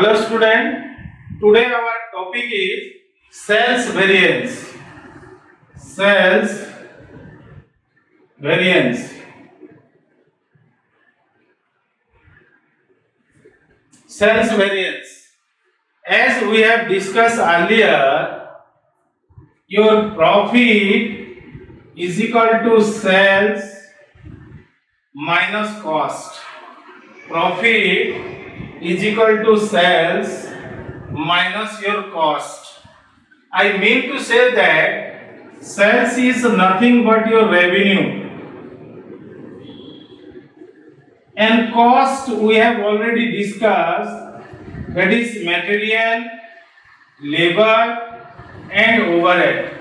Hello student, today our topic is sales variance. Sales variance. Sales variance. As we have discussed earlier, your profit is equal to sales minus cost. Profit is equal to sales minus your cost. I mean to say that sales is nothing but your revenue, and cost we have already discussed, that is material, labor and overhead.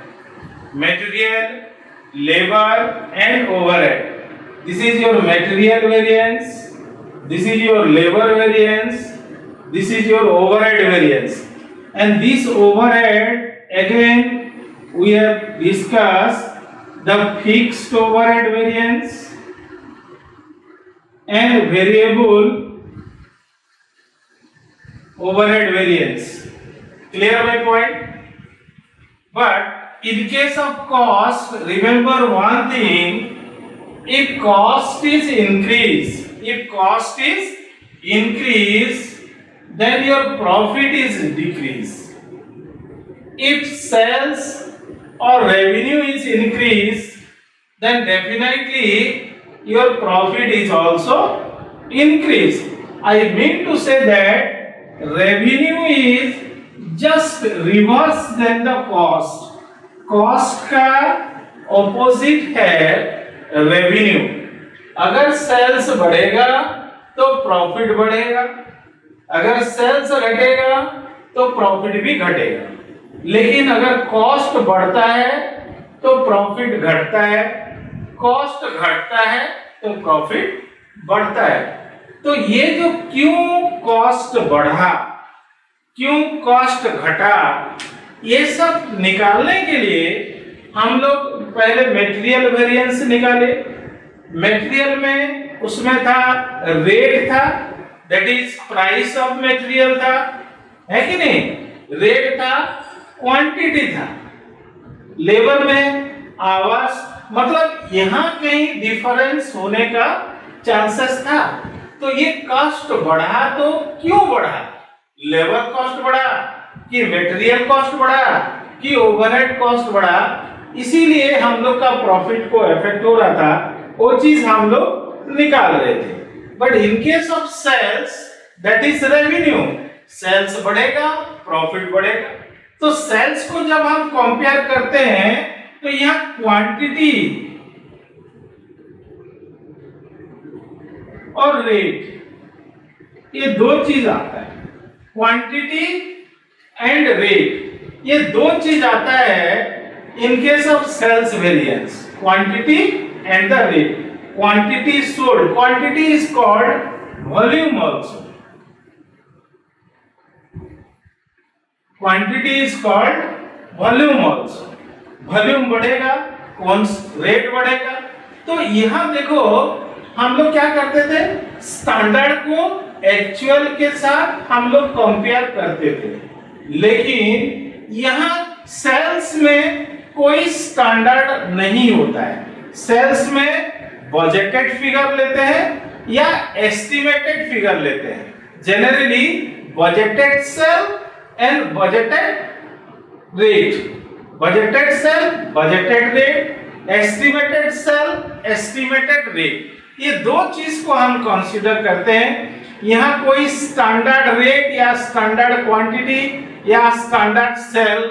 Material, labor and overhead. This is your material variance. This is your labor variance, this is your overhead variance, and this overhead again we have discussed the fixed overhead variance and variable overhead variance. Clear my point? But in case of cost, remember one thing, if cost is increased, then your profit is decreased. If sales or revenue is increased, then definitely your profit is also increased. I mean to say that revenue is just reverse than the cost. Cost का opposite है revenue. अगर sales बढ़ेगा तो profit बढ़ेगा, अगर sales घटेगा तो profit भी घटेगा, लेकिन अगर कॉस्ट बढ़ता है तो प्रॉफिट घटता है, कॉस्ट घटता है तो प्रॉफिट बढ़ता है। तो ये जो क्यों कॉस्ट बढ़ा, क्यों कॉस्ट घटा, ये सब निकालने के लिए हम लोग पहले मटेरियल वेरिएंस निकाले। मटेरियल में उसमें था रेट था, that is price of material था, है कि नहीं, रेट था, क्वांटिटी था। लेबर में आवर्स, मतलब यहां कहीं डिफरेंस होने का चांसेस था। तो ये कॉस्ट बढ़ा तो क्यों बढ़ा, लेबर कॉस्ट बढ़ा कि मटेरियल कॉस्ट बढ़ा कि ओवरहेड कॉस्ट बढ़ा, इसीलिए हम लोग का प्रॉफिट को इफेक्ट हो रहा था, वो चीज हम लोग निकाल रहे थे। But in case of sales, that is revenue, sales बढ़ेगा प्रॉफिट बढ़ेगा। तो सेल्स को जब हम कंपेयर करते हैं तो यहाँ क्वांटिटी और रेट, ये दो चीज आता है, क्वांटिटी एंड रेट, ये दो चीज आता है in case of sales variance, quantity and the rate. Quantity is sold, quantity is called volume also. Quantity is called volume also. Volume बढ़ेगा, रेट बढ़ेगा। तो यहाँ देखो हम लोग क्या करते थे, स्टैंडर्ड को एक्चुअल के साथ हम लोग कंपेयर करते थे, लेकिन यहाँ सेल्स में कोई स्टैंडर्ड नहीं होता है। सेल्स में बजटेड फिगर लेते हैं या एस्टिमेटेड फिगर लेते हैं। Generally budgeted sale and budgeted rate, budgeted sale budgeted rate, estimated sale estimated rate, ये दो चीज को हम कंसीडर करते हैं। यहाँ कोई स्टैंडर्ड रेट या स्टैंडर्ड क्वांटिटी या स्टैंडर्ड सेल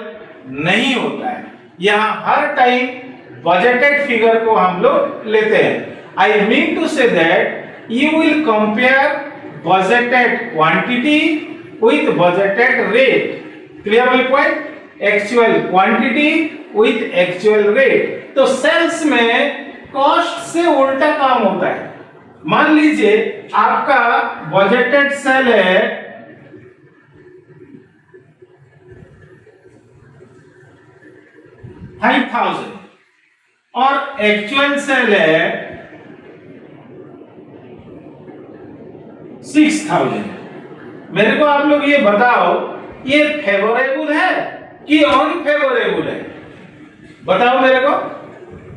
नहीं होता है। यहाँ हर टाइम बजटेड फिगर को हम लोग लेते हैं। I mean to say that you will compare budgeted quantity with budgeted rate. Clear my point? Actual quantity with actual rate. तो सेल्स में कॉस्ट से उल्टा काम होता है। मान लीजिए आपका बजटेड सेल है 5000 और एक्चुअल सेल है 6000। मेरे को आप लोग ये बताओ, ये फेवरेबल है कि अनफेवरेबल है? बताओ मेरे को।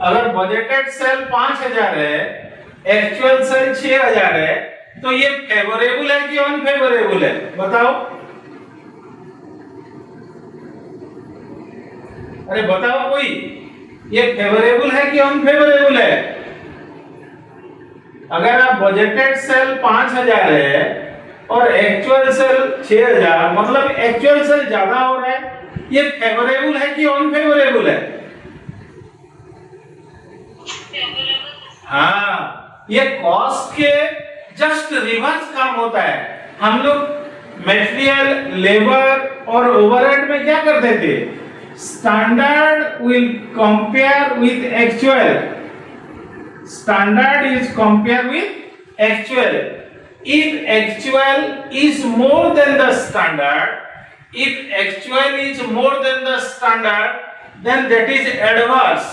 अगर बजटेड सेल 5000 है, एक्चुअल सेल 6000 है, तो ये फेवरेबल है कि अनफेवरेबल है? बताओ। अरे बताओ कोई, ये फेवरेबल है कि अनफेवरेबल है? अगर आप बजटेड सेल 5000 है और एक्चुअल सेल 6000, मतलब एक्चुअल सेल ज्यादा हो रहा है, ये फेवरेबल है कि अनफेवरेबल है? हाँ, ये कॉस्ट के जस्ट रिवर्स काम होता है। हम लोग मटेरियल, लेबर और ओवरहेड में क्या करते थे? Standard will compare with actual. Standard is compared with actual. If actual is more than the standard, then that is adverse.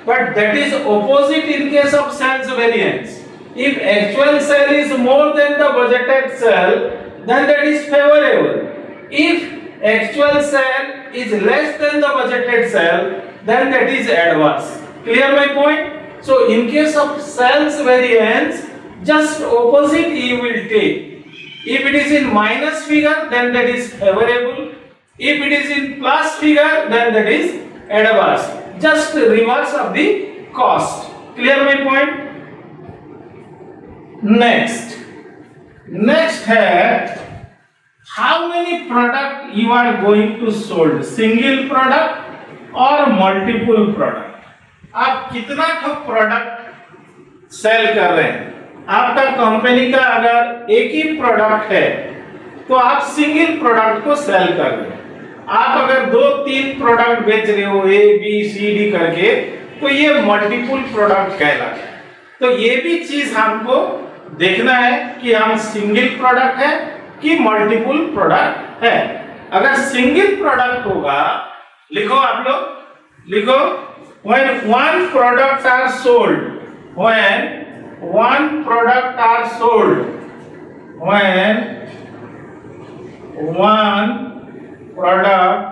But that is opposite in case of sales variance. If actual sale is more than the budgeted sale, then that is favorable. If actual sale is less than the budgeted sale, then that is adverse. Clear my point? So in case of sales variance, just opposite you will take. If it is in minus figure, then that is favorable. If it is in plus figure, then that is adverse. Just reverse of the cost. Clear my point? Next है, how many product you are going to sold? Single product or multiple product? आप कितना product cell कर रहे हैं? आपका company का अगर एक ही प्रोडक्ट है तो आप सिंगल प्रोडक्ट को सेल कर रहे हैं। आप अगर 2-3 प्रोडक्ट बेच रहे हो ए बी सी डी करके, तो ये मल्टीपल प्रोडक्ट कहलाता है। तो ये भी चीज हमको देखना है कि हम सिंगल प्रोडक्ट है कि मल्टीपल प्रोडक्ट है। अगर सिंगल प्रोडक्ट होगा, लिखो आप लोग, लिखो, when one product are sold, when one product are sold, when one product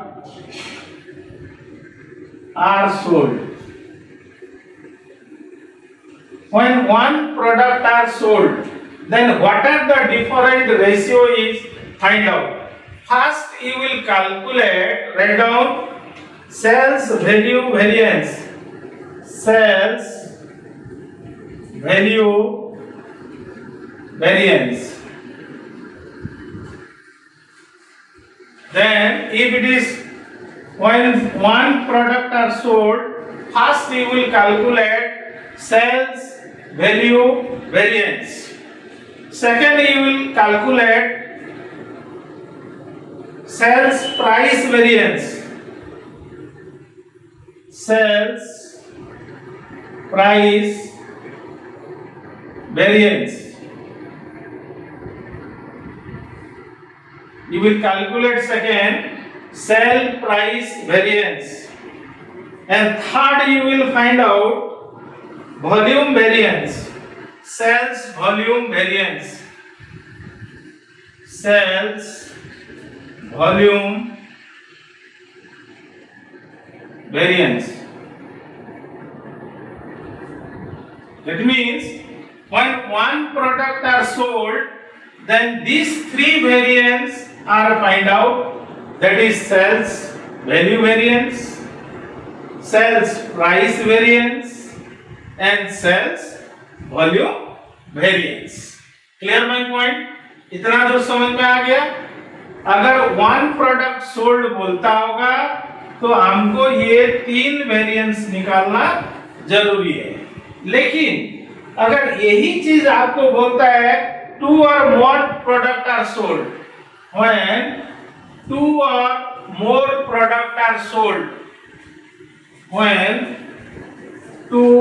are sold, when one product are sold, then what are the different ratio is? Find out. First you will calculate, write down sales value variance. Sales value variance. Then if it is when one product are sold, first you will calculate sales value variance. Second you will calculate sales price variance. Sales price variance. You will calculate second sale price variance, and third you will find out volume variance. Sales volume variance. Sales volume variance. That means when one product are sold, then these three variants are find out. That is sales value variance, sales price variance, and sales volume variance. Clear my point? इतना जो समझ में आ गया? अगर one product sold बोलता होगा तो हमको ये 3 वेरिएंस निकालना जरूरी है। लेकिन अगर यही चीज आपको बोलता है 2 or more product are sold, when 2 or more product are sold, when 2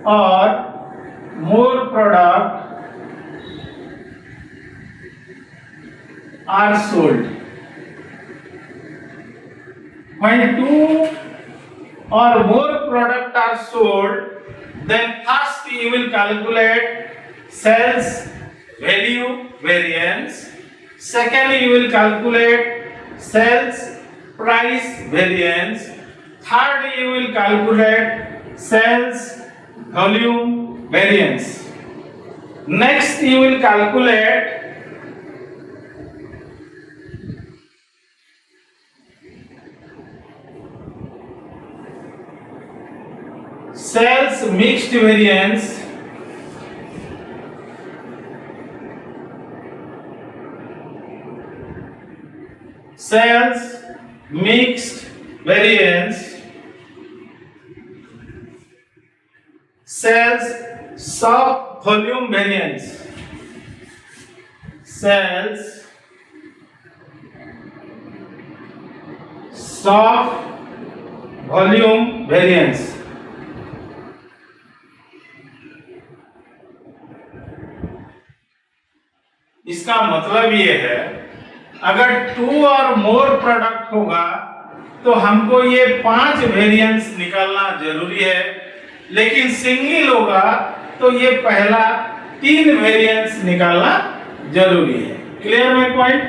or more product are sold, when 2 or more product are sold, then first you will calculate sales value variance. Second, you will calculate sales price variance. Third, you will calculate sales volume variance. Next, you will calculate sales mixed variance. Sales mixed variance. Sales sub volume variance. Sales sub volume variance. इसका मतलब ये है, अगर 2 और more product होगा तो हमको ये 5 वेरिएंस निकालना जरूरी है, लेकिन सिंगल होगा तो ये पहला 3 वेरिएंस निकालना जरूरी है। क्लियर है पॉइंट?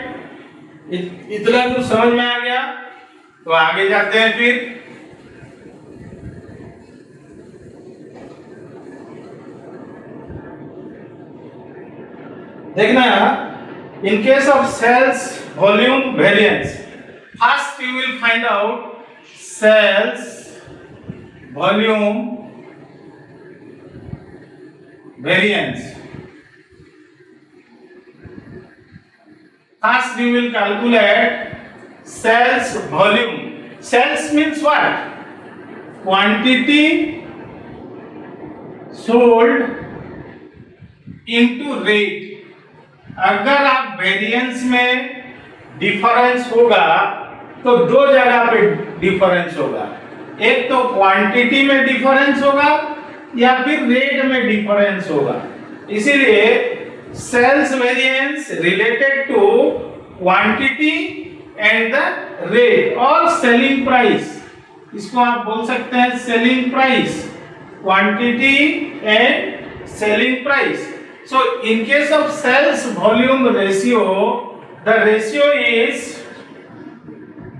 इतना तो समझ में आ गया, तो आगे जाते हैं फिर। देखना, in case of sales volume variance, first you will find out sales volume variance. First we will calculate sales volume. Sales means what? Quantity sold into rate. अगर आप वेरिएंस में डिफरेंस होगा तो 2 जगह पे डिफरेंस होगा, एक तो क्वांटिटी में डिफरेंस होगा या फिर रेट में डिफरेंस होगा। इसीलिए sales variance related to quantity and the rate और सेलिंग प्राइस, इसको आप बोल सकते हैं selling price, quantity and selling price. So in case of sales volume ratio, the ratio is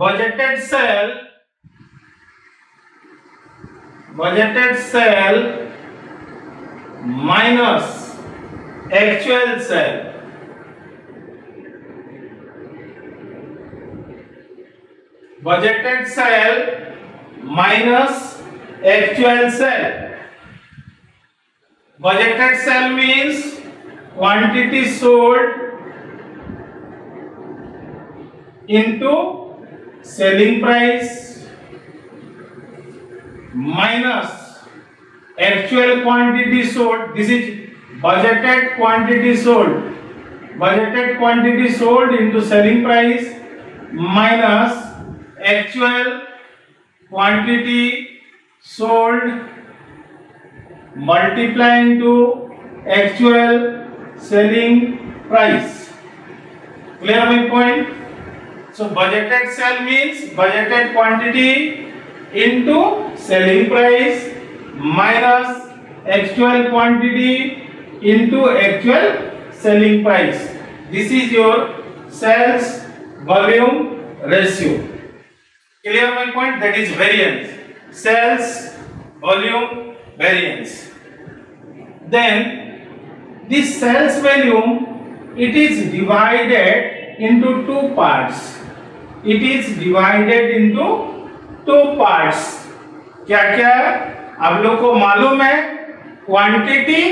budgeted sale minus actual sale. Budgeted sale minus actual sale. Budgeted sale means quantity sold into selling price minus actual quantity sold. This is budgeted quantity sold. Budgeted quantity sold into selling price minus actual quantity sold multiply into actual selling price. Clear my point? So budgeted sale means budgeted quantity into selling price minus actual quantity into actual selling price. This is your sales volume ratio. Clear my point? That is variance. Sales volume variance. Then this sales volume, it is divided into 2 parts. It is divided into 2 parts. क्या क्या आप लोग को मालूम है? Quantity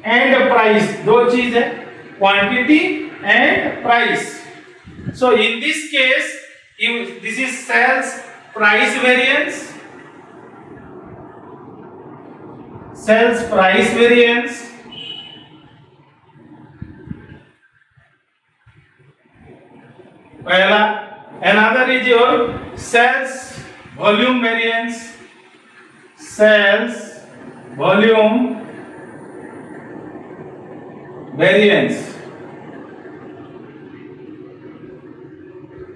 and price, 2 चीज है, quantity and price. So in this case, this is sales price variance. Sales price variance. पहला. Another is your sales volume variance. Sales volume variance.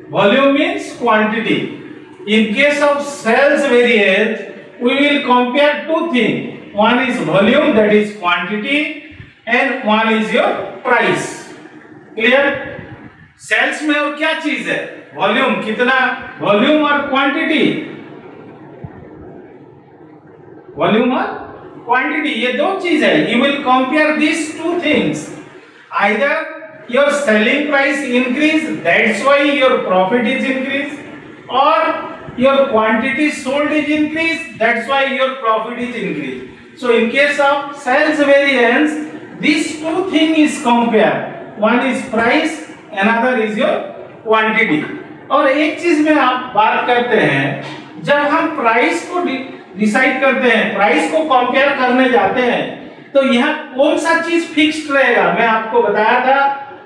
Volume means quantity. In case of sales variance, we will compare 2 things. One is volume, that is quantity, and one is your price. Clear? Sales में और क्या चीज है? Volume, कितना volume और quantity, volume और quantity, ये दो चीज है. You will compare this two things. Either your selling price increase, that's why your profit is increased, or your quantity sold is increased, that's why your profit is increased. So in case of sales variance, these two things is compared. One is price, another is your quantity. और एक चीज में आप बात करते हैं, जब हम प्राइस को डिसाइड करते हैं, प्राइस को कंपेयर करने जाते हैं, तो यहाँ कौन सा चीज फिक्स्ड रहेगा? मैं आपको बताया था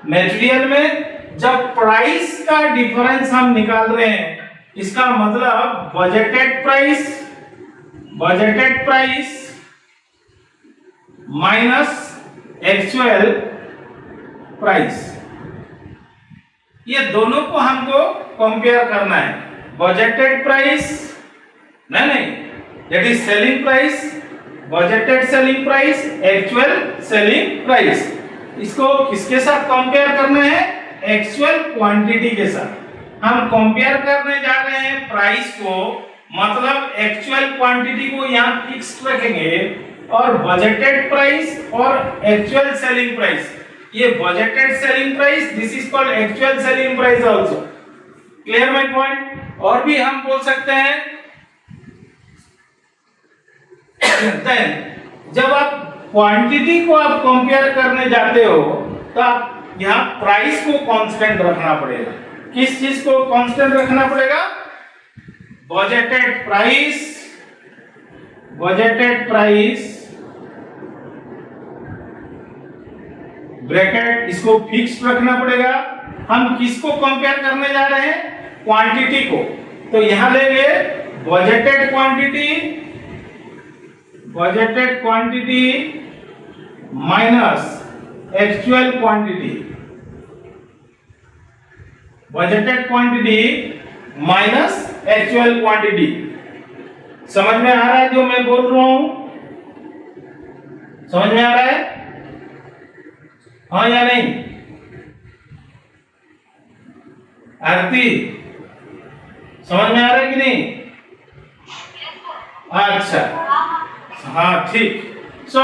मटेरियल में जब प्राइस का डिफरेंस हम निकाल रहे हैं, इसका मतलब budgeted price minus actual price, ये दोनों को हमको कंपेयर करना है. बजटेड प्राइस नहीं, that is selling price, budgeted selling price, actual selling price. इसको किसके साथ कंपेयर करना है? एक्चुअल क्वांटिटी के साथ. हम कंपेयर करने जा रहे हैं प्राइस को, मतलब एक्चुअल क्वांटिटी को यहाँ फिक्स्ड रखेंगे, और बजटेड प्राइस और एक्चुअल सेलिंग प्राइस, ये budgeted selling price, this is called actual selling price also. Clear my point? और भी हम बोल सकते हैं देन जब आप क्वांटिटी को आप कंपेयर करने जाते हो, तो आप यहाँ प्राइस को कांस्टेंट रखना पड़ेगा. किस चीज को कांस्टेंट रखना पड़ेगा? बजटेड प्राइस ब्रैकेट, इसको फिक्स्ड रखना पड़ेगा. हम किसको कंपेयर करने जा रहे हैं? क्वांटिटी को. तो यहां लेंगे budgeted quantity minus actual quantity, budgeted quantity minus actual quantity. समझ में आ रहा है जो मैं बोल रहा हूं? समझ में आ रहा है? हाँ या नहीं? आरती, समझ में आ रहा है कि नहीं? अच्छा, हाँ ठीक. सो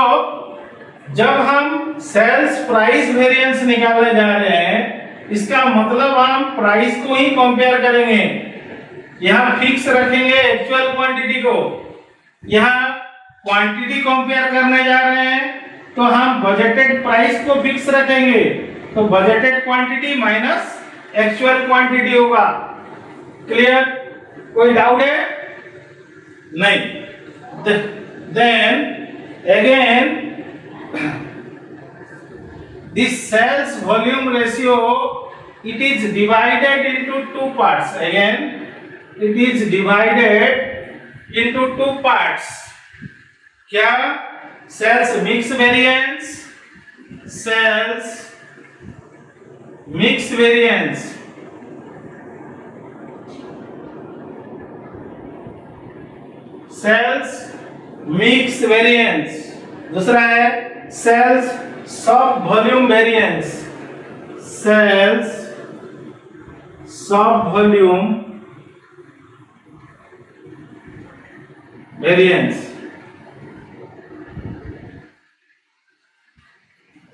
जब हम सेल्स प्राइस वेरिएंस निकालने जा रहे हैं, इसका मतलब हम प्राइस को ही कंपेयर करेंगे. यहाँ फिक्स रखेंगे एक्चुअल क्वांटिटी को, यहाँ क्वांटिटी कंपेयर करने जा रहे हैं, तो हम बजटेड प्राइस को फिक्स रखेंगे. तो budgeted quantity minus actual quantity होगा. क्लियर? कोई डाउट है? नहीं. Then again this sales volume ratio, it is divided into two parts. Again it is divided into two parts. क्या? sales mix variance, sales mix variance, sales mix variance. दूसरा है sales sub volume variance, sales sub volume variance.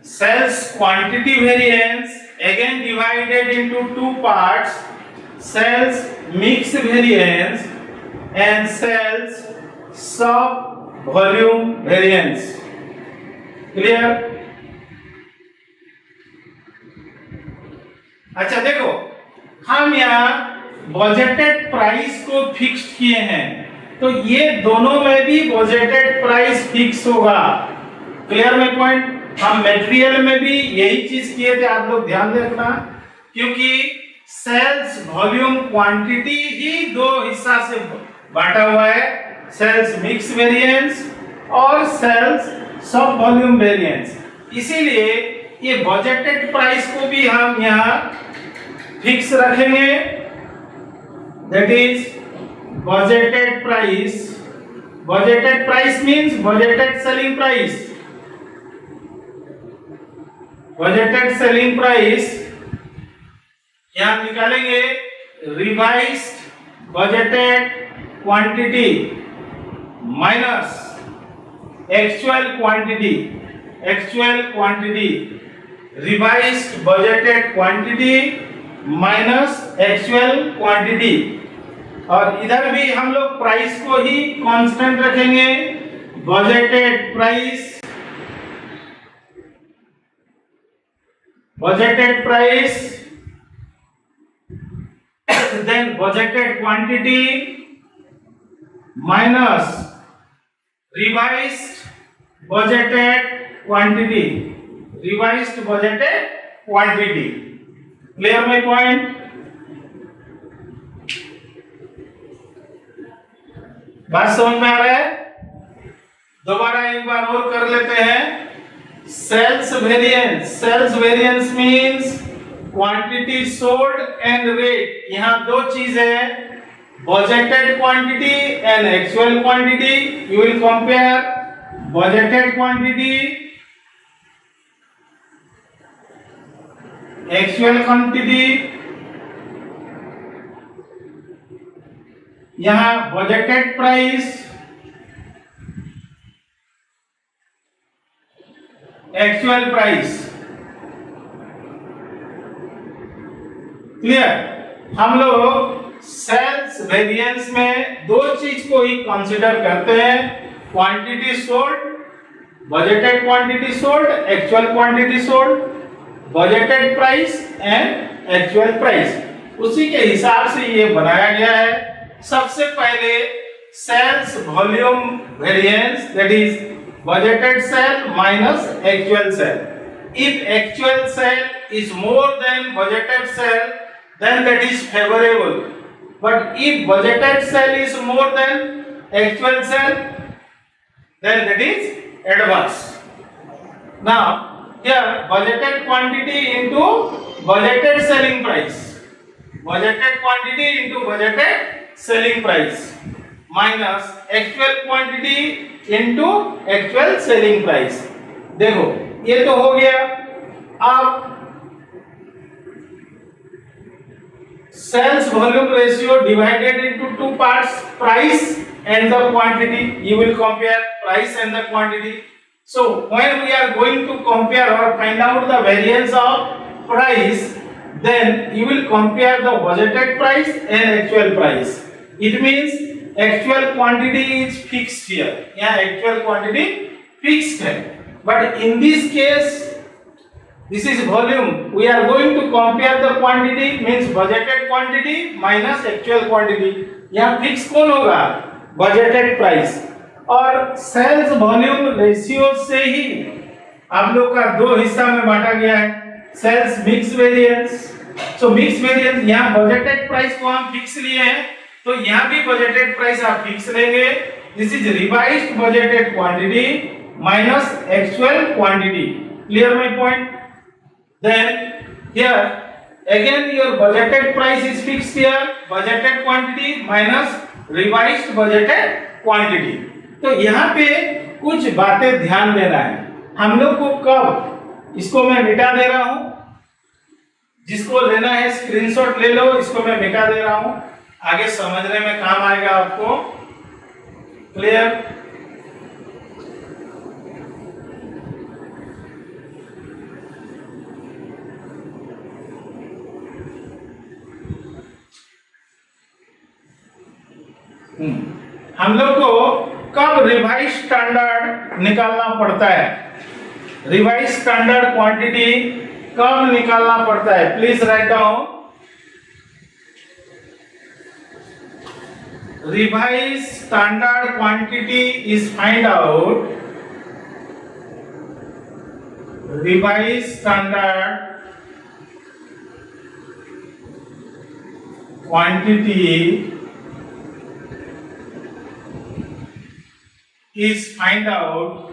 Sales quantity variance again divided into two parts, sales mix variance and sales sub volume variance. Clear? अच्छा देखो, हम यहाँ budgeted price को fixed किए हैं, तो ये दोनों में भी बजटेड प्राइस फिक्स होगा. क्लियर में पॉइंट? हम मटेरियल में भी यही चीज किए थे, आप लोग ध्यान रखना, क्योंकि सेल्स वॉल्यूम क्वांटिटी ही दो हिस्सा से बांटा हुआ है, सेल्स मिक्स वेरिएंस और सेल्स सब वॉल्यूम वेरिएंस. इसीलिए ये बजटेड प्राइस को भी हम यहाँ फिक्स रखेंगे, that is budgeted price. Budgeted price means budgeted selling price. Budgeted selling price, यहां निकालेंगे revised budgeted quantity minus actual quantity, revised budgeted quantity minus actual quantity, और इधर भी हम लोग प्राइस को ही कांस्टेंट रखेंगे, budgeted price then budgeted quantity minus revised budgeted quantity, clear my point? बात समझ में आ रहा है? दोबारा एक बार और कर लेते हैं। Sales variance means quantity sold and rate. यहां दो चीज है, budgeted quantity and actual quantity. You will compare budgeted quantity, actual quantity. यहां budgeted price, actual price. Clear? हम लोग सेल्स वेरिएंस में दो चीज को ही कंसीडर करते हैं, quantity sold, budgeted quantity sold, actual quantity sold, budgeted price and actual price. उसी के हिसाब से ये बनाया गया है। सबसे पहले sales volume variance, that is budgeted sale minus actual sale. If actual sale is more than budgeted sale, then that is favorable. But if budgeted sale is more than actual sale, then that is adverse. Now, here budgeted quantity into budgeted selling price. Budgeted quantity into budgeted selling price minus actual quantity into actual selling price. देखो ये तो हो गया। अब sales volume ratio divided into two parts, price and the quantity. You will compare price and the quantity. So when we are going to compare or find out the variance of price, then you will compare the budgeted price and actual price. It means actual quantity is fixed here. यहाँ actual quantity fixed है. But in this case, this is volume. We are going to compare the quantity, means budgeted quantity minus actual quantity. यहाँ fixed कौन होगा? Budgeted price. और sales volume ratio से ही आप लोग का दो हिस्सा में बांटा गया है, sales mix variance. So mix variance, यहाँ budgeted price को हम fix लिए हैं, तो यहाँ भी बजटेड प्राइस आप फिक्स लेंगे। This is revised budgeted quantity minus actual quantity. Clear my point? Then here again your budgeted price is fixed here, budgeted quantity minus revised budgeted quantity. तो यहाँ पे कुछ बातें ध्यान देना है हम लोग को। कब इसको मैं मिटा दे रहा हूं, जिसको लेना है स्क्रीनशॉट ले लो, इसको मैं मिटा दे रहा हूं, आगे समझने में काम आएगा आपको। क्लियर? हम लोग को कब रिवाइज स्टैंडर्ड निकालना पड़ता है, रिवाइज स्टैंडर्ड क्वांटिटी कब निकालना पड़ता है? Please write down. Revised standard quantity is find out, revised standard quantity is find out,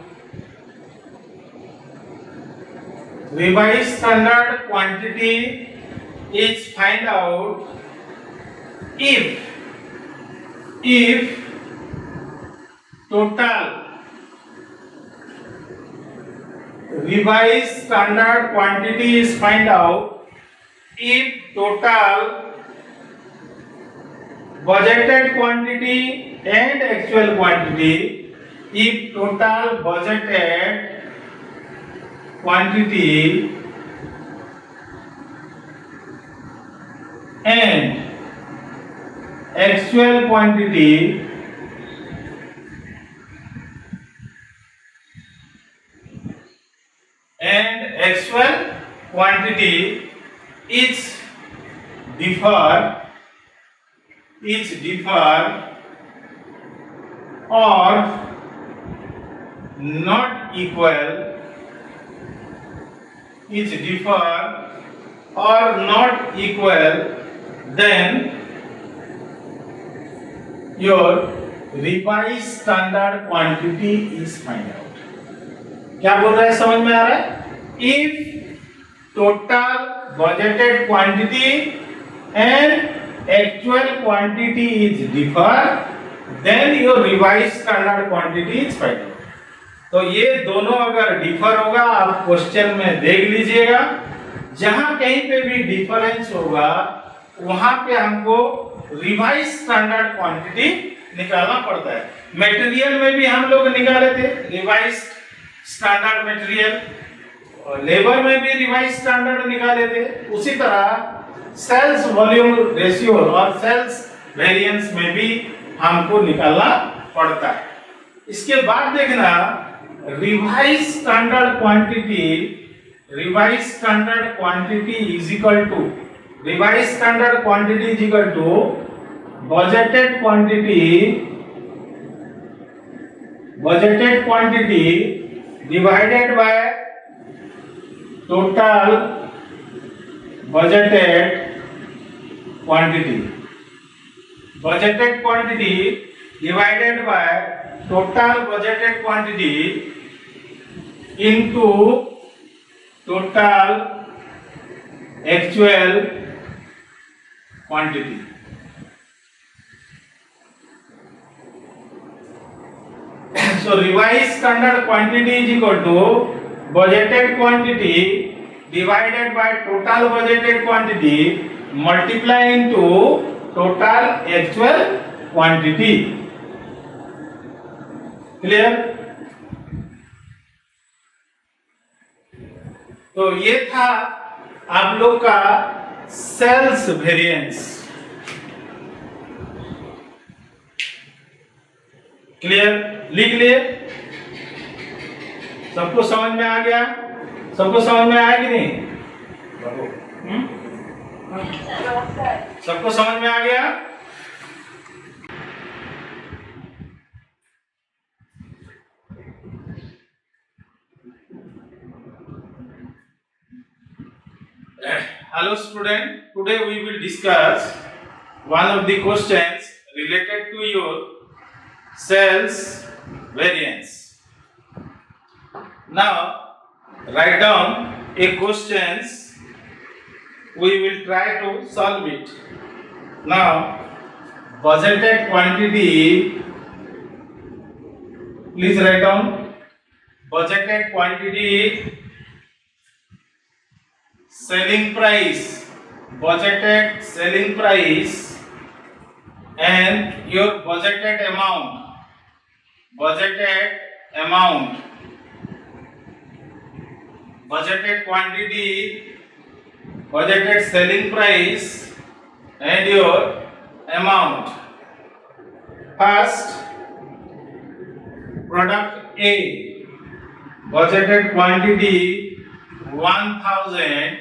revised standard quantity is find out if total revised standard quantity is find out if total budgeted quantity and actual quantity, if total budgeted quantity and actual quantity is differ or not equal, then your revised standard quantity is find out. क्या बोल रहा है, समझ में आ रहा है? If total budgeted quantity and actual quantity is differ, then your revised standard quantity is find out. तो ये दोनों अगर डिफर होगा, आप क्वेश्चन में देख लीजिएगा, जहां कहीं पे भी डिफरेंस होगा वहां पे हमको रिवाइज स्टैंडर्ड क्वांटिटी निकालना पड़ता है। मटेरियल में भी हम लोग निकाले थे रिवाइज स्टैंडर्ड मटेरियल, लेबर में भी रिवाइज स्टैंडर्ड निकाले थे। उसी तरह सेल्स वॉल्यूम रेशियो और सेल्स वेरिएंस में भी हमको निकालना पड़ता है। इसके बाद देखना revise standard quantity is equal to budgeted quantity divided by total budgeted quantity divided by total budgeted quantity into total actual quantity. So revised standard quantity is equal to budgeted quantity divided by total budgeted quantity multiply into total actual quantity. Clear? तो ये था आप लोग का sales variance. Clear? लिख लिए? सबको समझ में आ गया? सबको समझ में आया कि नहीं? सबको समझ में आ गया? Hello student, today we will discuss one of the questions related to your cells variance. Now write down a questions, we will try to solve it. Now budgeted quantity, please write down budgeted quantity, selling price, budgeted selling price and your budgeted amount, budgeted quantity, budgeted selling price and your amount. First, product A, budgeted quantity 1000,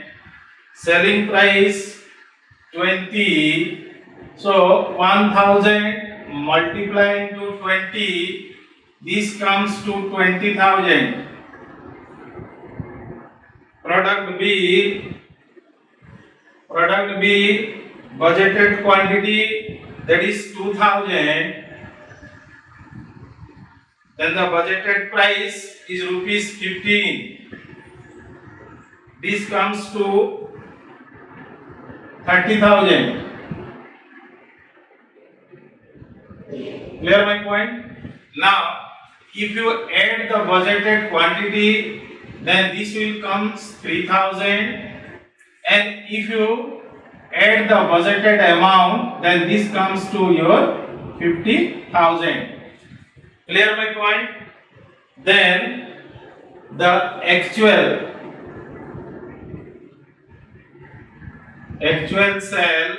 selling price 20. So 1000 multiply into 20, this comes to 20,000. Product B, budgeted quantity that is 2000. Then the budgeted price is rupees 15. This comes to 30,000. Clear my point? Now, if you add the budgeted quantity then this will comes 3000, and if you add the budgeted amount, then this comes to your 50,000. Clear my point? Then the actual cell,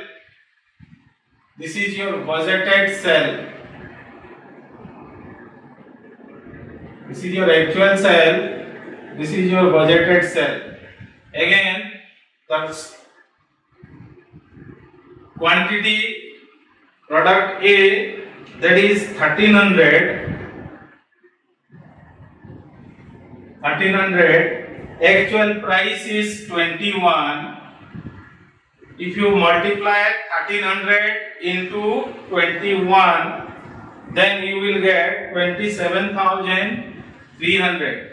this is your budgeted cell. This is your actual cell, this is your budgeted cell. Again, the quantity product A, that is 1300, actual price is 21. If you multiply 1300 into 21, then you will get 27,300.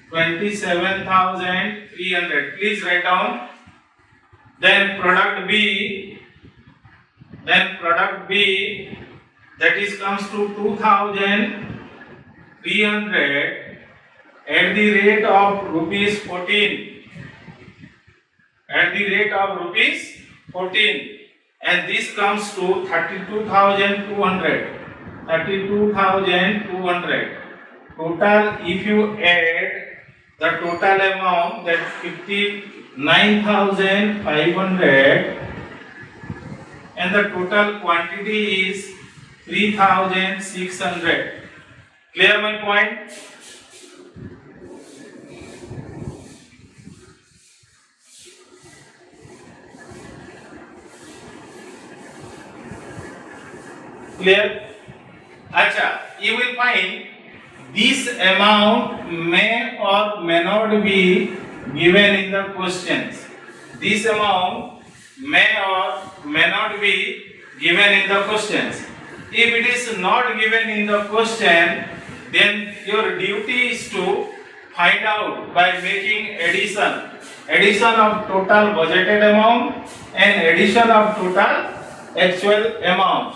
27,300. Please write down. Then product B, that is comes to 2,300 at the rate of rupees 14. At the rate of rupees 14, and this comes to 32,200. 32,200. Total, if you add the total amount, that 59,500, and the total quantity is 3,600. Clear my point? Clear? Acha, you will find this amount may or may not be given in the questions. This amount may or may not be given in the questions. If it is not given in the question, then your duty is to find out by making addition of total budgeted amount and addition of total actual amount.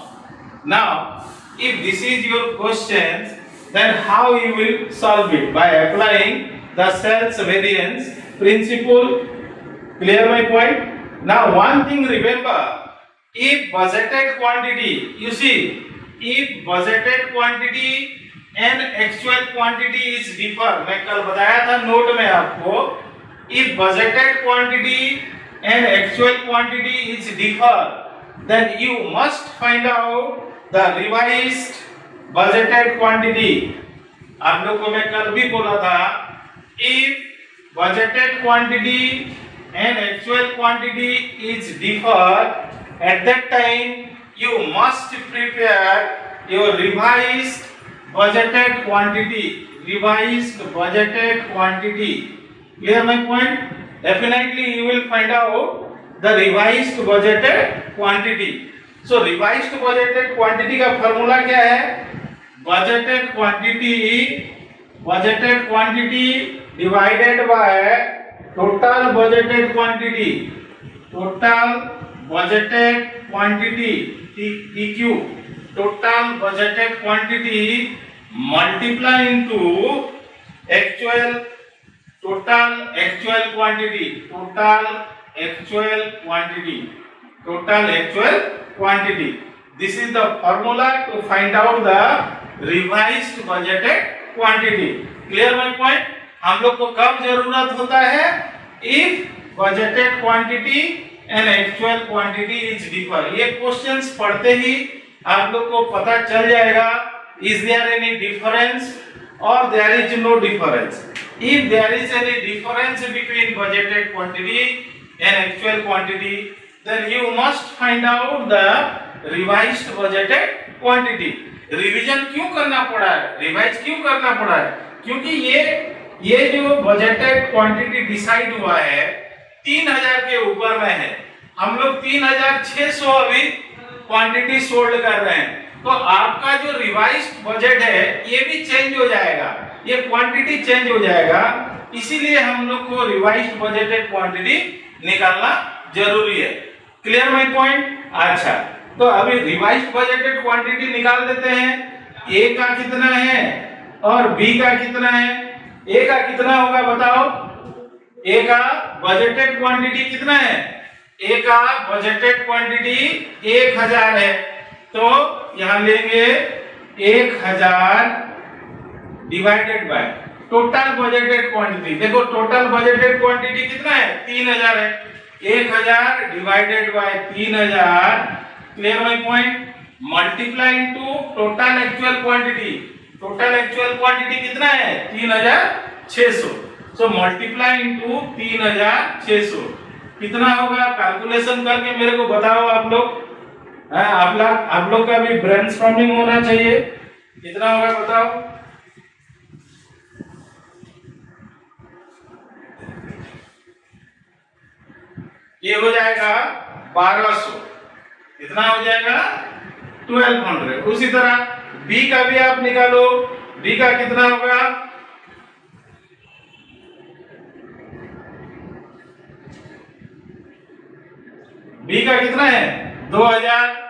Now, if this is your question, then how you will solve it? By applying the sales variance principle. Clear my point? Now, one thing remember, if budgeted quantity, you see, if budgeted quantity and actual quantity is differ, मैं कल बताया था note में आपको, if budgeted quantity and actual quantity is differ, then you must find out the revised budgeted quantity. आप लोग को मैं कल भी बोला था, if budgeted quantity and actual quantity is differ, at that time you must prepare your revised budgeted quantity. Revised budgeted quantity. Clear my point? Definitely you will find out the revised budgeted quantity. So revised budgeted quantity का formula क्या है? Budgeted quantity divided by total budgeted quantity. Total budgeted quantity TQ. Total budgeted quantity multiply into total actual quantity. This is the formula to find out the revised budgeted quantity. Clear my point? हम लोग को कब जरूरत होता है? If budgeted quantity and actual quantity is differ. ये questions पढ़ते ही आप लोग को पता चल जाएगा, is there any difference or there is no difference. If there is any difference between budgeted quantity and actual quantity, then you must find out the revised budgeted quantity. Revision क्यों करना पड़ा है? रिवाइज क्यों करना पड़ा है? क्योंकि ये जो बजटेड क्वांटिटी डिसाइड हुआ है 3000 के ऊपर में है, हम लोग 3600 अभी क्वांटिटी सोल्ड कर रहे हैं, तो आपका जो रिवाइज्ड बजट है ये भी चेंज हो जाएगा, ये क्वांटिटी चेंज हो जाएगा, इसीलिए हम लोग को रिवाइज्ड बजटेड क्वांटिटी निकालना जरूरी है. Clear my point? अच्छा, तो अभी रिवाइज्ड बजटेड क्वांटिटी निकाल देते हैं. ए का कितना है और बी का कितना है? ए का कितना होगा बताओ? ए का बजटेड क्वांटिटी कितना है? ए का बजटेड क्वांटिटी 1000 है, तो यहां लेंगे 1000 divided by total budgeted quantity. देखो टोटल बजटेड क्वांटिटी कितना है? 3000 है। 1000 divided by 3000, clear my point, multiply into total actual quantity. Total actual quantity कितना है? 3600। सो मल्टीप्लाई इनटू 3600 कितना होगा? कैलकुलेशन करके मेरे को बताओ आप लोग। आप लोग का भी ब्रेनस्टॉर्मिंग होना चाहिए। कितना होगा बताओ? ये हो जाएगा 1200। कितना हो जाएगा? 1200। उसी तरह बी का भी आप निकालो। बी का कितना होगा? बी का कितना है? 2000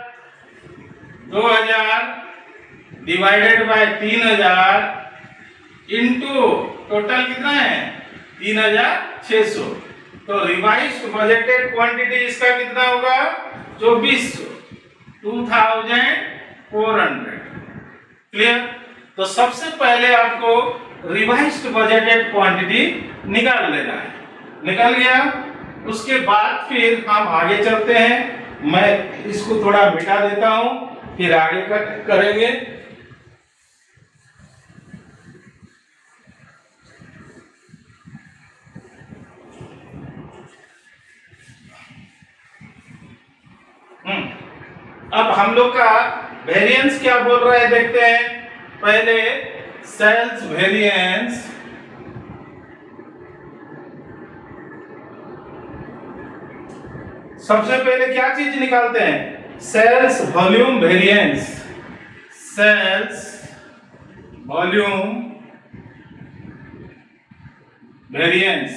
डिवाइडेड बाय 3000 इनटू टोटल कितना है? 3600। तो रिवाइज्ड बजटेड क्वांटिटी इसका कितना होगा? 2400, 2400। क्लियर? तो सबसे पहले आपको रिवाइज्ड बजटेड क्वांटिटी निकाल लेना है। निकल गया? उसके बाद फिर हम आगे चलते हैं। मैं इसको थोड़ा मिटा देता हूं, फिर आगे करेंगे। अब हम लोग का वेरिएंस क्या बोल रहा है देखते हैं। पहले सेल्स वेरिएंस, सबसे पहले क्या चीज निकालते हैं? Sales volume variance. Sales volume variance,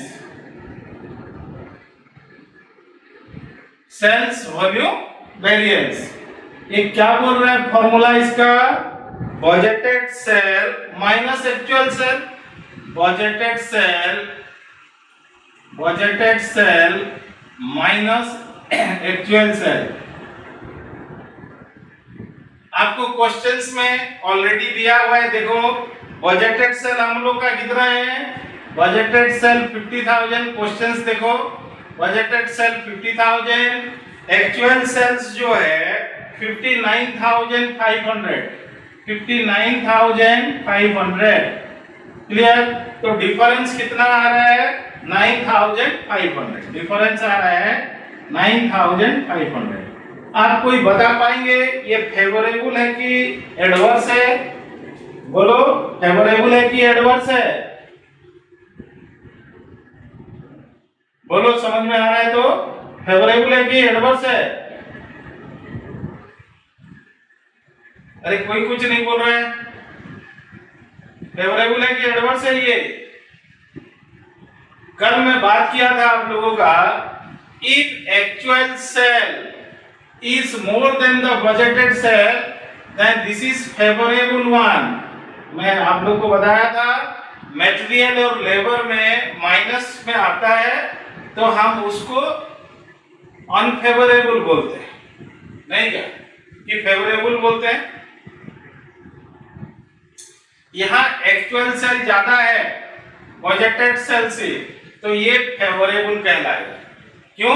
sales volume variance. ये क्या बोल रहा है फॉर्मूला इसका? Budgeted sale minus actual sale. Budgeted sale minus actual sale. आपको क्वेश्चंस में ऑलरेडी दिया हुआ है, देखो बजटेड सेल हम लोग का कितना है? Budgeted sale 50,000। क्वेश्चंस देखो, बजटेड सेल 50,000, एक्चुअल सेल्स जो है 59,500। 59,500। क्लियर? तो डिफरेंस कितना आ रहा है? 9,500। डिफरेंस आ रहा है 9,500। आप कोई बता पाएंगे ये फेवरेबल है कि एडवर्स है? बोलो, फेवरेबल है कि एडवर्स है? बोलो, समझ में आ रहा है तो फेवरेबल है कि एडवर्स है? अरे कोई कुछ नहीं बोल रहा है। फेवरेबल है कि एडवर्स है? ये कल मैं बात किया था आप लोगों का, if actual sale is more than the budgeted cell then this is favorable one। मैं आप लोग को बताया था मटेरियल और लेबर में माइनस में आता है तो हम उसको अनफेवरेबल बोलते हैं, नहीं क्या कि फेवरेबल बोलते हैं। यहां एक्चुअल सेल ज्यादा है बजटेड सेल से, तो ये फेवरेबल कहलाएगा। क्यों?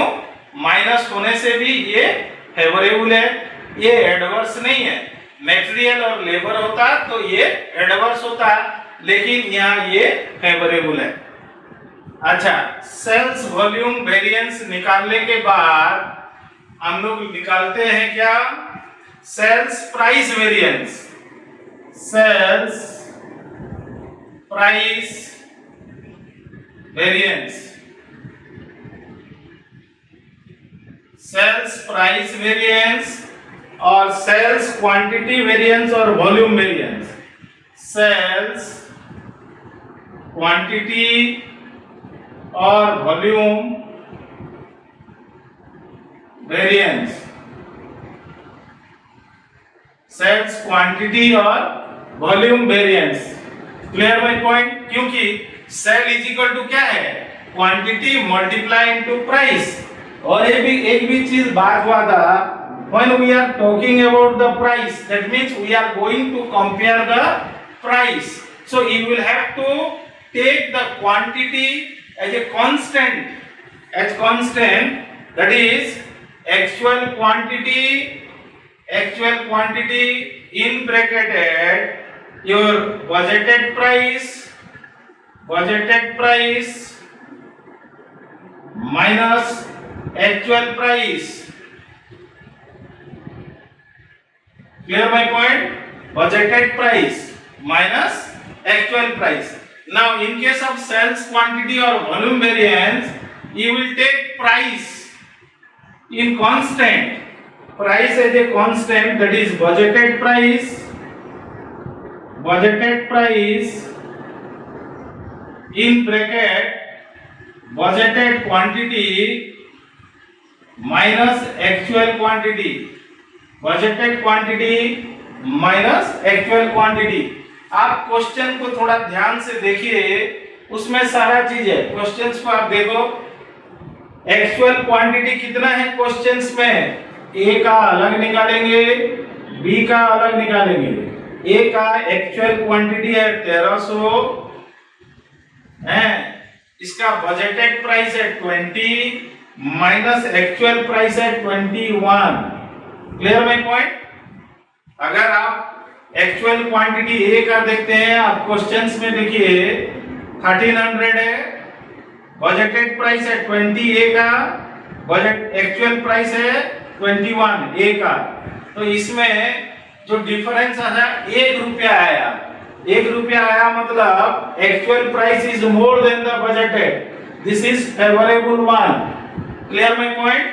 माइनस होने से भी ये फेवरेबल है, ये एडवर्स नहीं है। मटेरियल और लेबर होता तो ये एडवर्स होता, लेकिन यहाँ ये फेवरेबल है। अच्छा, सेल्स वॉल्यूम वेरिएंस निकालने के बाद हम लोग निकालते हैं क्या? Sales price variance. Sales price variance, sales price variance और सेल्स क्वांटिटी वेरिएंस और वॉल्यूम वेरिएंस। सेल्स क्वांटिटी और वॉल्यूम वेरिएंस। सेल्स क्वांटिटी और volume variance. Clear my point? क्योंकि सेल इज इक्वल टू क्या है? Quantity multiply into price. और एक भी चीज बात हुआ था, when we are talking about the price, that means we are going to compare the price, so you will have to take the quantity as a constant, that is actual quantity in bracketed your budgeted price minus actual price. Clear my point? Budgeted price minus actual price. Now in case of sales quantity or volume variance, you will take price in constant, price as a constant, that is budgeted price in bracket budgeted quantity minus actual quantity, budgeted quantity minus actual quantity. आप question को थोड़ा ध्यान से देखिए, उसमें सारा चीज है। क्वेश्चंस को आप देखो, एक्चुअल क्वांटिटी कितना है क्वेश्चंस में, ए का अलग निकालेंगे, बी का अलग निकालेंगे। ए का एक्चुअल क्वांटिटी है 1300 है, इसका बजटेड प्राइस है 20 माइनस एक्चुअल प्राइस है 21। Clear my point? अगर आप एक्चुअल क्वांटिटी ए का देखते हैं, आप क्वेश्चंस में देखिए 1300 है, बजटेड प्राइस है 20 ए का, बजट एक्चुअल प्राइस है 21 ए का। तो इसमें जो डिफरेंस आया 1 रुपया आया, 1 रुपया आया, मतलब actual price is more than the budgeted, this is favourable one. Clear my point?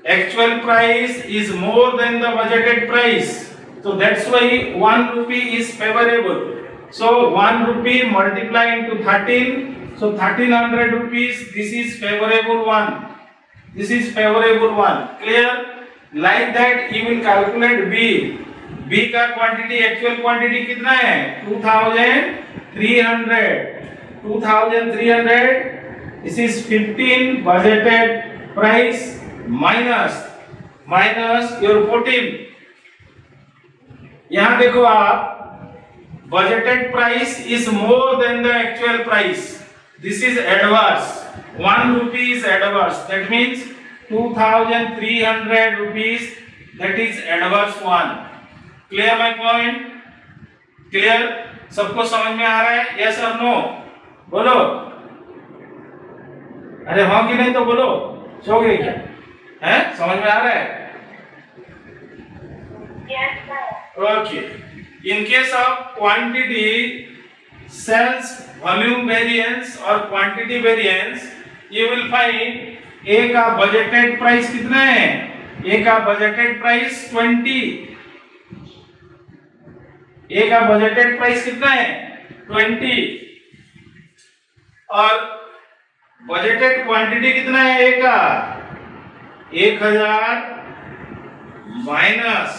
Actual price is more than the budgeted price, so that's why 1 rupee is favorable. So 1 rupee multiply into 13, so 1300 rupees, this is favorable one, this is favorable one. Clear? Like that you will calculate b का quantity, actual quantity कितना है 2300, this is 15 budgeted price minus your 14। यहां देखो आप, budgeted price is more than the actual price, this is adverse, 1 rupee is adverse, that means 2300 rupees, that is adverse one। Clear my point? Clear? सबको समझ में आ रहा है? yes or no? बोलो, अरे हाँ कि नहीं तो बोलो, सो गए क्या? हैं? समझ में आ रहा है? Yes, sir. Okay. In case of quantity, sales volume variance or quantity variance, you will find A का budgeted price कितना है? A का budgeted price 20। A का budgeted price कितना है? 20। और budgeted quantity कितना है A का? 1000 माइनस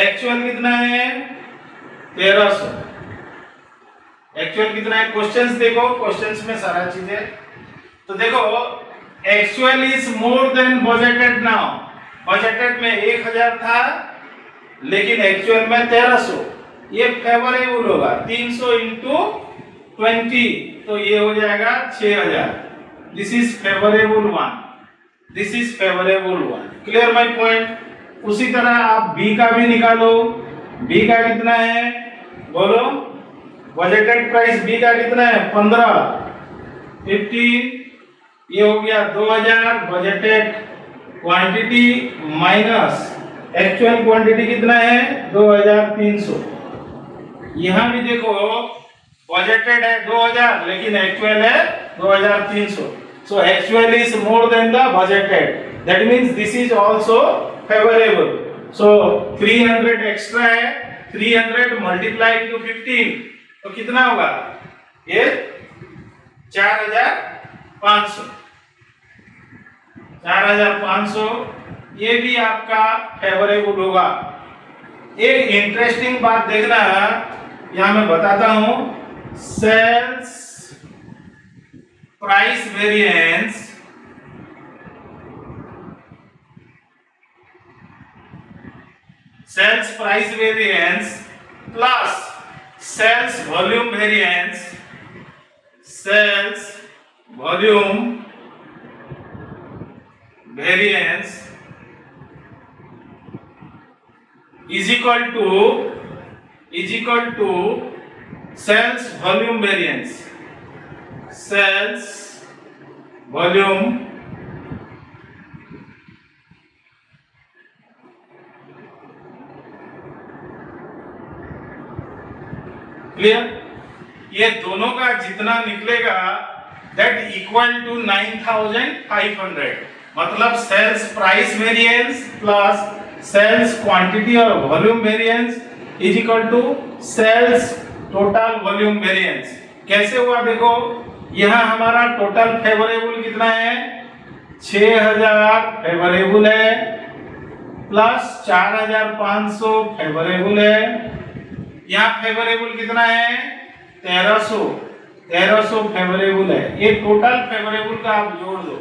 एक्चुअल कितना है 1300। एक्चुअल कितना है? क्वेश्चंस देखो, क्वेश्चंस में सारा चीज है। तो देखो, actual is more than budgeted. Now budgeted में 1000 था, लेकिन एक्चुअल में 1300, ये फेवरेबल होगा। 300 इंटू 20, तो ये हो जाएगा 6000। This is favourable one, this is favourable one. Clear my point? उसी तरह आप बी का भी निकालो। बी का कितना है बोलो? बजटेड प्राइस बी का कितना है 15, ये हो गया 2000 budgeted quantity minus actual quantity कितना है 2300। यहां भी देखो, बजटेड है 2000 लेकिन एक्चुअल है 2300, so actual is more than the budgeted, that means this is also favourable. So 300 extra है, 300 मल्टीप्लाई इनटू 15, तो कितना होगा ये 4500। 4500 ये भी आपका फेवरेबल होगा। एक इंटरेस्टिंग बात देखना, यहां मैं बताता हूं, sales price variance sales price variance plus sales volume variance is equal to sales volume variance clear. ये दोनों का जितना निकलेगा दैट इक्वल टू 9500, मतलब sales price variance plus sales quantity और volume variance is equal to sales total volume variance. कैसे हुआ देखो, यहाँ हमारा टोटल फेवरेबल कितना है, 6000 फेवरेबल है प्लस 4500 फेवरेबल है। यहाँ फेवरेबल कितना है, 1300 फेवरेबल है। ये टोटल फेवरेबल का आप जोड़ दो,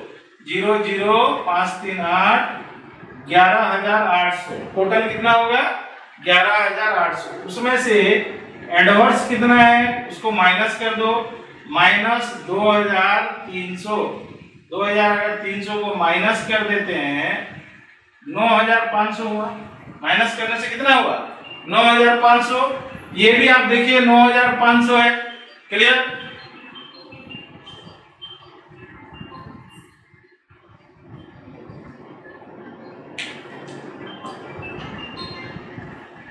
00538 11800, टोटल कितना होगा 11800। उसमें से एडवर्स कितना है उसको माइनस कर दो, माइनस 2300। 2300 को माइनस कर देते हैं, 9500 हुआ। माइनस करने से कितना हुआ 9500। ये भी आप देखिए 9500 है। क्लियर।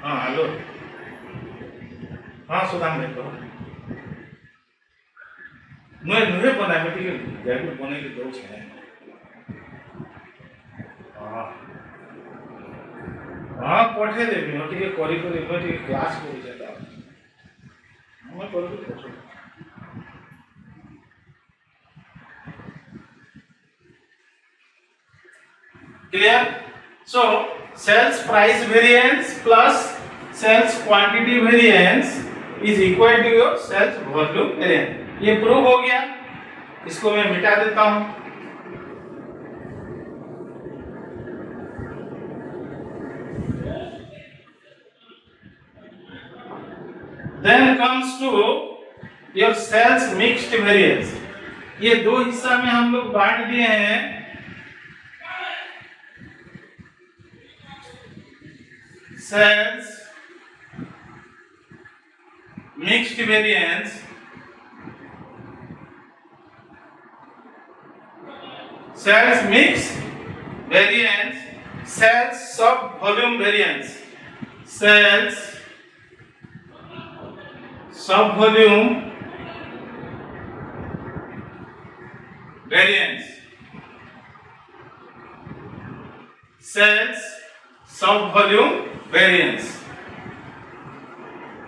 हाँ हेलो, हाँ सुदाम देखो नुहे बनाए मैं ठीक जैकेट बने के दो छे। हाँ हाँ पठे देबी मैं ठीक करी करी मैं ठीक क्लास करी जाता मैं करी पठे। Clear. So sales price variance plus sales quantity variance is equal to your sales volume variance. ये प्रूव हो गया, इसको मैं मिटा देता हूं। Then comes to your sales mixed variance। ये दो हिस्सा में हम लोग बांट दिए हैं। Sales mixed variance sales mix variance sales sub volume variance sales sub volume variance sales sub volume variance.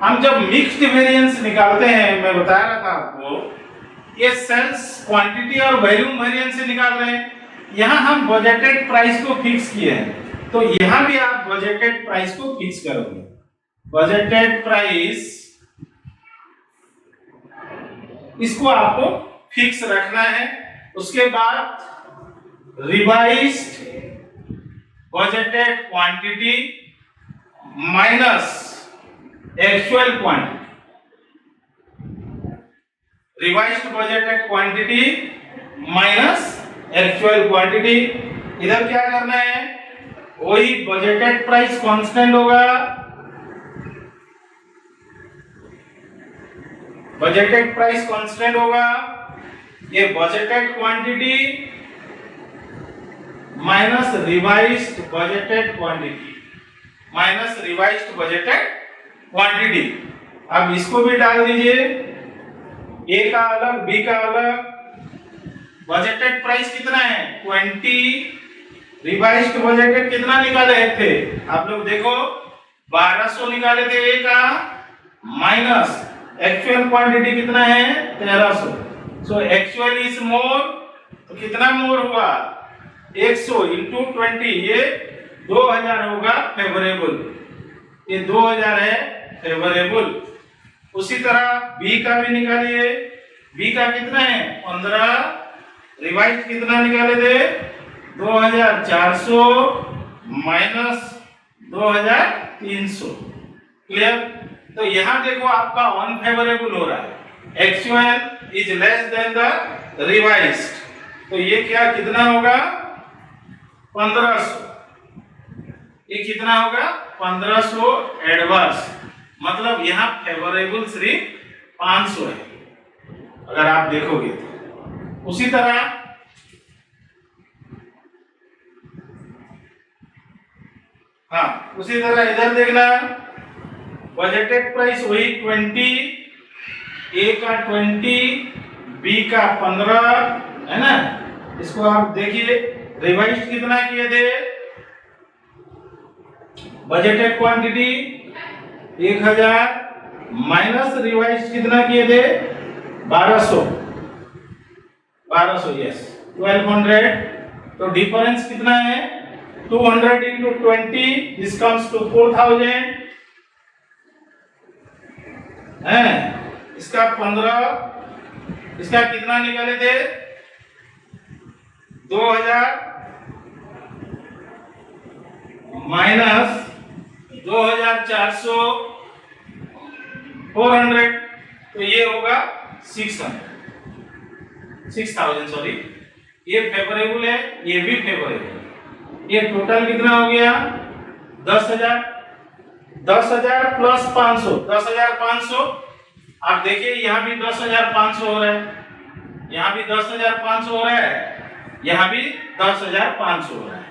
हम जब मिक्स्ड वेरिएंस निकालते हैं, मैं बता रहा था आपको, ये सेल्स क्वांटिटी और वॉल्यूम वेरिएंस से निकाल रहे हैं। यहां हम बजटेड प्राइस को फिक्स किए हैं, तो यहां भी आप बजटेड प्राइस को फिक्स करोगे। बजटेड प्राइस इसको आपको फिक्स रखना है। उसके बाद revised budgeted quantity minus actual quantity. Revised budgeted quantity minus actual quantity. इधर क्या करना है, वही बजटेड प्राइस कांस्टेंट होगा, बजटेड प्राइस कांस्टेंट होगा। ये budgeted quantity minus revised budgeted quantity minus revised budgeted quantity. अब इसको भी डाल दीजिए, ए का अलग बी का अलग। बजटेड प्राइस कितना है 20, रिवाइज्ड बजटेड कितना निकाले थे आप लोग देखो 1200 निकाले थे ए का, माइनस एक्चुअल क्वांटिटी कितना है 1300। सो एक्चुअल इज मोर, तो कितना मोर हुआ 100 इंटू 20, ये 2000 होगा फेवरेबल, ये 2000 है फेवरेबल। उसी तरह बी का भी निकालिए, बी का कितना है 15, रिवाइज कितना निकाले थे 2400 माइनस 2300। क्लियर। तो यहाँ देखो आपका अनफेवरेबल हो रहा है, actual is less than the revised, तो ये क्या कितना होगा 1500, ये कितना होगा 1500 एडवर्स, मतलब यहाँ फेवरेबल सिर्फ 500 है अगर आप देखोगे तो। उसी तरह उसी तरह इधर देखना, बजटेड प्राइस वही 20, ए का 20, बी का 15 है ना। इसको आप देखिए रिवाइज कितना किए थे, बजटेड क्वांटिटी 1000 माइनस रिवाइज कितना किए थे 1200, यस 1200, तो डिफरेंस कितना है 200 into 20, this comes to 4000 है। इसका 15, इसका कितना निकाले थे 2000 माइनस 2400 400, तो ये होगा 6000 सॉरी, ये फेवरेबल है, ये भी फेवरेबल है। ये टोटल कितना हो गया 10,000 प्लस 500 10,500। आप देखिए यहाँ भी 10,500 हो रहा है, यहाँ भी 10,500 हो रहा है, यहाँ भी 10,500 हो रहा है।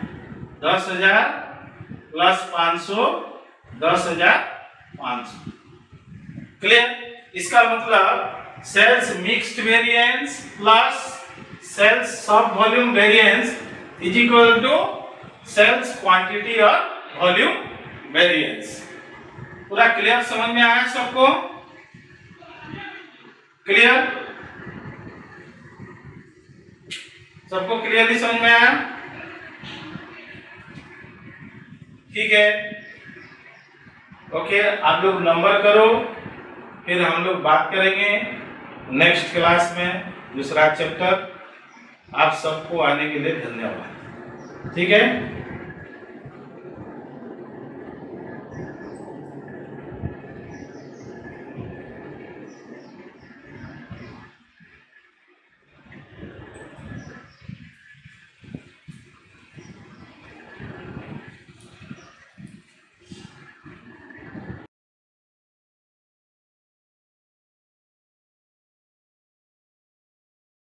10,000 प्लस 500 10,500। क्लियर। इसका मतलब sales mixed variance plus sales sub volume variance is equal to sales quantity और वॉल्यूम वेरिएंस। पूरा क्लियर समझ में आया सबको? क्लियर, सबको क्लियरली समझ में आया? ठीक है, ओके। आप लोग नंबर करो, फिर हम लोग बात करेंगे नेक्स्ट क्लास में दूसरा चैप्टर। आप सबको आने के लिए धन्यवाद। ठीक है।